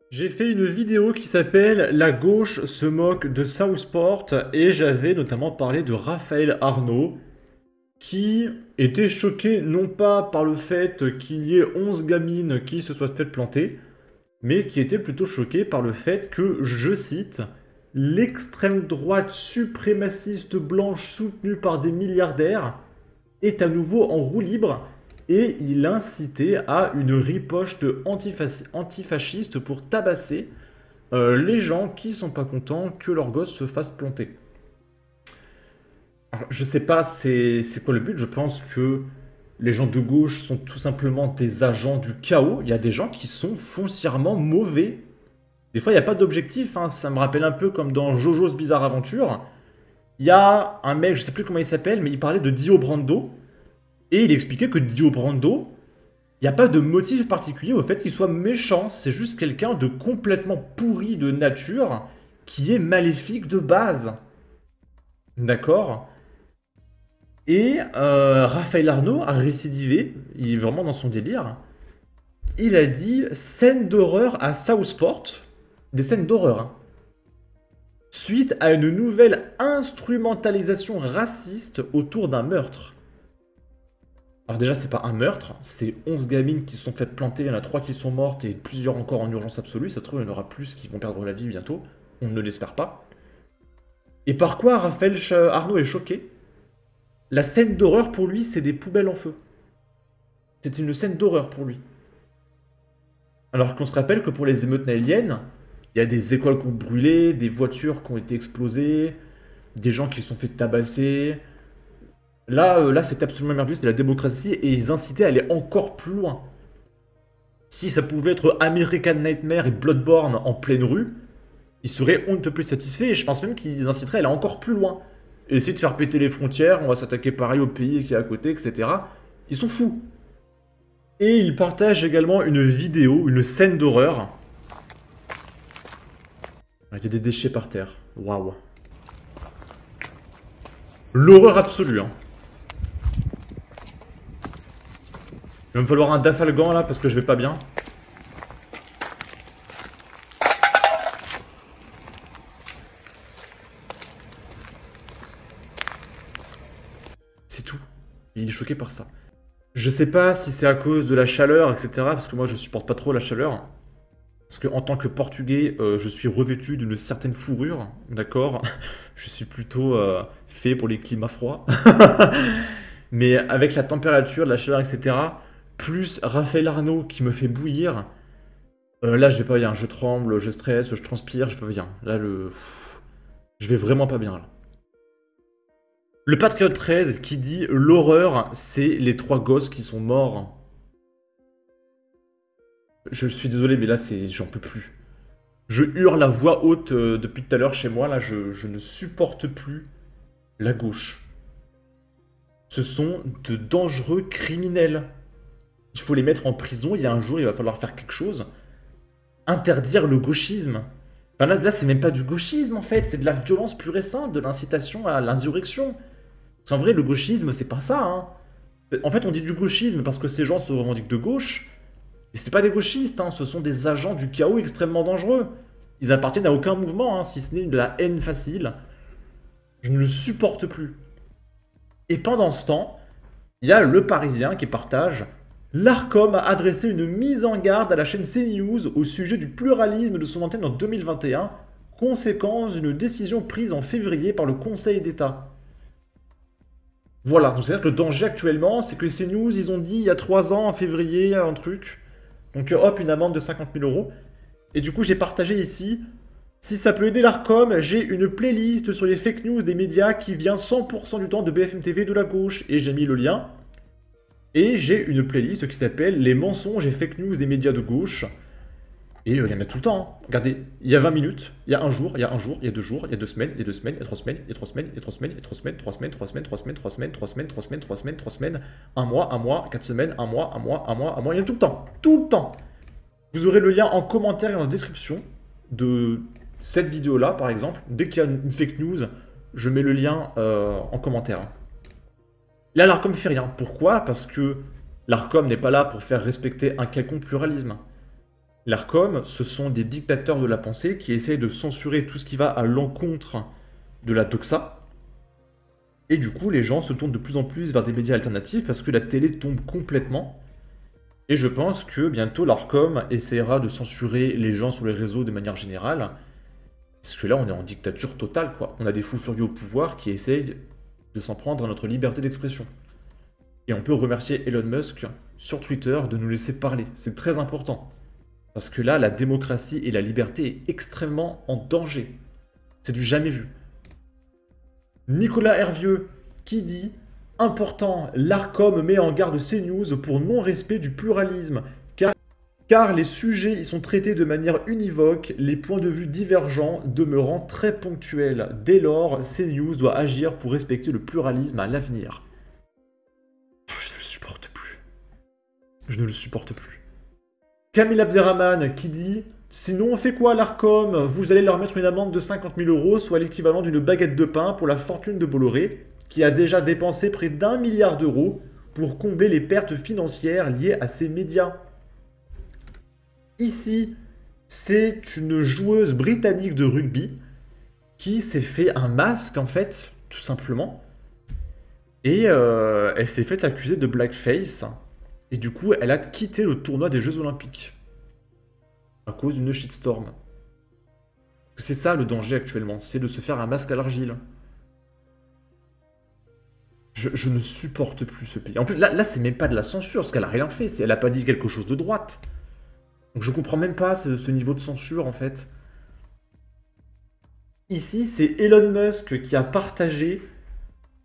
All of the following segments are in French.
J'ai fait une vidéo qui s'appelle «La gauche se moque de Southport» et j'avais notamment parlé de Raphaël Arnaud, qui était choqué non pas par le fait qu'il y ait 11 gamines qui se soient fait planter, mais qui était plutôt choqué par le fait que, je cite, «l'extrême droite suprémaciste blanche soutenue par des milliardaires est à nouveau en roue libre» et il incitait à une riposte antifasciste pour tabasser les gens qui sont pas contents que leur gosse se fasse planter. Alors, je sais pas c'est quoi le but, je pense que les gens de gauche sont tout simplement des agents du chaos. Il y a des gens qui sont foncièrement mauvais. Des fois, il n'y a pas d'objectif, hein. Ça me rappelle un peu comme dans Jojo's Bizarre Adventure. Il y a un mec, je sais plus comment il s'appelle, mais il parlait de Dio Brando. Et il expliquait que Dio Brando, il n'y a pas de motif particulier au fait qu'il soit méchant. C'est juste quelqu'un de complètement pourri de nature qui est maléfique de base. D'accord. Et Raphaël Arnaud a récidivé, il est vraiment dans son délire. Il a dit scène d'horreur à Southport, des scènes d'horreur, hein, suite à une nouvelle instrumentalisation raciste autour d'un meurtre. Alors déjà, c'est pas un meurtre, c'est 11 gamines qui se sont faites planter, il y en a 3 qui sont mortes et plusieurs encore en urgence absolue. Ça se trouve, il y en aura plus qui vont perdre la vie bientôt. On ne l'espère pas. Et par quoi Raphaël Arnaud est choqué? La scène d'horreur pour lui, c'est des poubelles en feu. C'est une scène d'horreur pour lui. Alors qu'on se rappelle que pour les émeutes naéliennes, il y a des écoles qui ont brûlé, des voitures qui ont été explosées, des gens qui se sont fait tabasser. Là c'était absolument merveilleux, c'était la démocratie et ils incitaient à aller encore plus loin. Si ça pouvait être American Nightmare et Bloodborne en pleine rue, ils seraient on ne peut plus satisfaits et je pense même qu'ils inciteraient à aller encore plus loin. Essayer de faire péter les frontières, on va s'attaquer pareil au pays qui est à côté, etc. Ils sont fous. Et ils partagent également une vidéo, une scène d'horreur. Il y a des déchets par terre. Waouh. L'horreur absolue, hein. Il va me falloir un dafalgan là parce que je vais pas bien. C'est tout. Il est choqué par ça. Je sais pas si c'est à cause de la chaleur, etc. Parce que moi je supporte pas trop la chaleur. Parce que en tant que portugais, je suis revêtu d'une certaine fourrure, d'accord. Je suis plutôt fait pour les climats froids. Mais avec la température, la chaleur, etc., plus Raphaël Arnaud qui me fait bouillir, là je vais pas bien. Je tremble, je stresse, je transpire, je vais pas bien. Là, je vais vraiment pas bien, là. Le Patriote 13 qui dit l'horreur, c'est les 3 gosses qui sont morts. Je suis désolé, mais là, j'en peux plus. Je hurle à voix haute depuis tout à l'heure chez moi, là, je ne supporte plus la gauche. Ce sont de dangereux criminels. Il faut les mettre en prison, il y a un jour, il va falloir faire quelque chose. Interdire le gauchisme. Enfin là c'est même pas du gauchisme en fait, c'est de la violence pure et simple, de l'incitation à l'insurrection. En vrai, le gauchisme, c'est pas ça, hein. En fait, on dit du gauchisme parce que ces gens se revendiquent de gauche. Et c'est pas des gauchistes, hein, ce sont des agents du chaos extrêmement dangereux. Ils appartiennent à aucun mouvement, hein, si ce n'est de la haine facile. Je ne le supporte plus. Et pendant ce temps, il y a Le Parisien qui partage l'Arcom a adressé une mise en garde à la chaîne CNews au sujet du pluralisme de son antenne en 2021, conséquence d'une décision prise en février par le Conseil d'État. Voilà, donc c'est-à-dire que le danger actuellement, c'est que les CNews, ils ont dit il y a 3 ans, en février, un truc. Donc hop, une amende de 50 000 euros. Et du coup, j'ai partagé ici, si ça peut aider l'Arcom, j'ai une playlist sur les fake news des médias qui vient 100% du temps de BFM TV de la gauche. Et j'ai mis le lien. Et j'ai une playlist qui s'appelle les mensonges et fake news des médias de gauche. Et il y en a tout le temps, hein. Regardez, il y a 20 minutes, il y a un jour, il y a un jour, il y a 2 jours, il y a 2 semaines, il y a 2 semaines, il y a 3 semaines, il y a 3 semaines, il y a 3 semaines, il y a 3 semaines, 3 semaines, 3 semaines, 3 semaines, 3 semaines, 3 semaines, 3 semaines, 3 semaines, 3 semaines, 3 semaines, un mois, 4 semaines, un mois, un mois, un mois, il y a tout le temps, tout le temps. Vous aurez le lien en commentaire et en description de cette vidéo-là, par exemple. Dès qu'il y a une fake news, je mets le lien en commentaire. Là, l'Arcom fait rien. Pourquoi? Parce que l'Arcom n'est pas là pour faire respecter un quelconque pluralisme. L'ARCOM, ce sont des dictateurs de la pensée qui essayent de censurer tout ce qui va à l'encontre de la doxa. Et du coup, les gens se tournent de plus en plus vers des médias alternatifs parce que la télé tombe complètement. Et je pense que bientôt l'ARCOM essaiera de censurer les gens sur les réseaux de manière générale. Parce que là, on est en dictature totale, quoi. On a des fous furieux au pouvoir qui essayent de s'en prendre à notre liberté d'expression. Et on peut remercier Elon Musk sur Twitter de nous laisser parler. C'est très important. Parce que là, la démocratie et la liberté est extrêmement en danger. C'est du jamais vu. Nicolas Hervieux qui dit « Important, l'ARCOM met en garde CNews pour non-respect du pluralisme, car les sujets y sont traités de manière univoque, les points de vue divergents demeurant très ponctuels. Dès lors, CNews doit agir pour respecter le pluralisme à l'avenir. » Je ne le supporte plus. Je ne le supporte plus. Camille Abderrahman qui dit « Sinon, on fait quoi l'ARCOM? Vous allez leur mettre une amende de 50 000 €, soit l'équivalent d'une baguette de pain pour la fortune de Bolloré, qui a déjà dépensé près d'1 milliard d'euros pour combler les pertes financières liées à ces médias. » Ici, c'est une joueuse britannique de rugby qui s'est fait un masque, en fait, tout simplement. Et elle s'est fait accuser de blackface. Et du coup, elle a quitté le tournoi des Jeux Olympiques. À cause d'une shitstorm. C'est ça le danger actuellement, c'est de se faire un masque à l'argile. Je ne supporte plus ce pays. En plus, là c'est même pas de la censure, parce qu'elle a rien fait. Elle a pas dit quelque chose de droite. Donc je comprends même pas ce niveau de censure, en fait. Ici, c'est Elon Musk qui a partagé...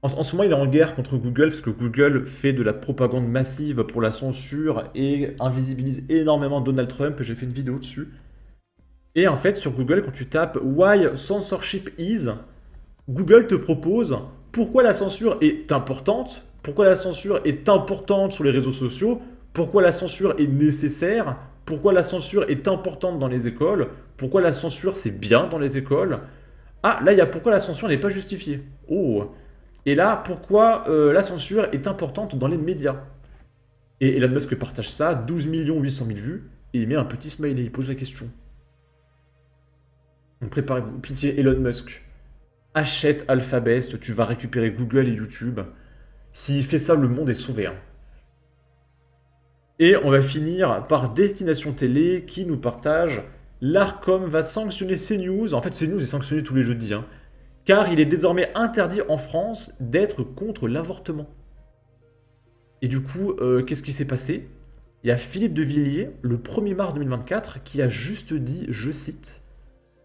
En ce moment, il est en guerre contre Google, parce que Google fait de la propagande massive pour la censure et invisibilise énormément Donald Trump. J'ai fait une vidéo dessus. Et en fait, sur Google, quand tu tapes « Why censorship is », Google te propose pourquoi la censure est importante, pourquoi la censure est importante sur les réseaux sociaux, pourquoi la censure est nécessaire, pourquoi la censure est importante dans les écoles, pourquoi la censure c'est bien dans les écoles. Ah, là, il y a pourquoi la censure n'est pas justifiée. Oh. Et là, pourquoi la censure est importante dans les médias. Et Elon Musk partage ça, 12 800 000 vues, et il met un petit smiley, il pose la question. Donc préparez-vous, pitié Elon Musk. Achète Alphabet, tu vas récupérer Google et YouTube. S'il fait ça, le monde est sauvé. Hein. Et on va finir par Destination Télé qui nous partage « L'ARCOM va sanctionner CNews ». En fait, CNews est sanctionné tous les jeudis. Hein, car il est désormais interdit en France d'être contre l'avortement. Et du coup, qu'est-ce qui s'est passé? Il y a Philippe de Villiers, le 1er mars 2024, qui a juste dit, je cite,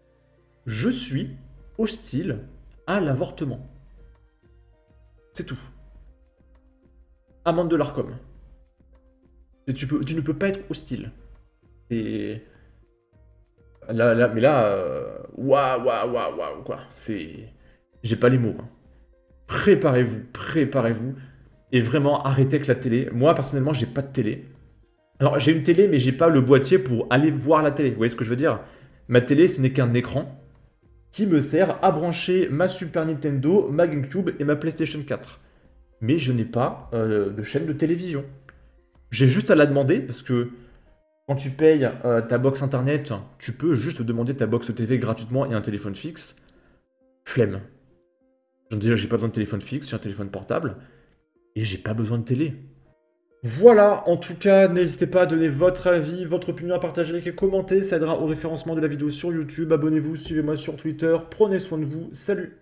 « Je suis hostile à l'avortement. » C'est tout. Amende de l'ARCOM. Tu ne peux pas être hostile. Et... mais là, waouh, quoi. C'est... J'ai pas les mots. Hein. Préparez-vous. Et vraiment, arrêtez avec la télé. Moi, personnellement, j'ai pas de télé. Alors, j'ai une télé, mais j'ai pas le boîtier pour aller voir la télé. Vous voyez ce que je veux dire? Ma télé, ce n'est qu'un écran qui me sert à brancher ma Super Nintendo, ma GameCube et ma PlayStation 4. Mais je n'ai pas de chaîne de télévision. J'ai juste à la demander, parce que quand tu payes ta box internet, tu peux juste demander ta box TV gratuitement et un téléphone fixe. Flemme. Déjà, j'ai pas besoin de téléphone fixe, j'ai un téléphone portable. Et j'ai pas besoin de télé. Voilà, en tout cas, n'hésitez pas à donner votre avis, votre opinion, à partager, liker, commenter. Ça aidera au référencement de la vidéo sur YouTube. Abonnez-vous, suivez-moi sur Twitter. Prenez soin de vous. Salut!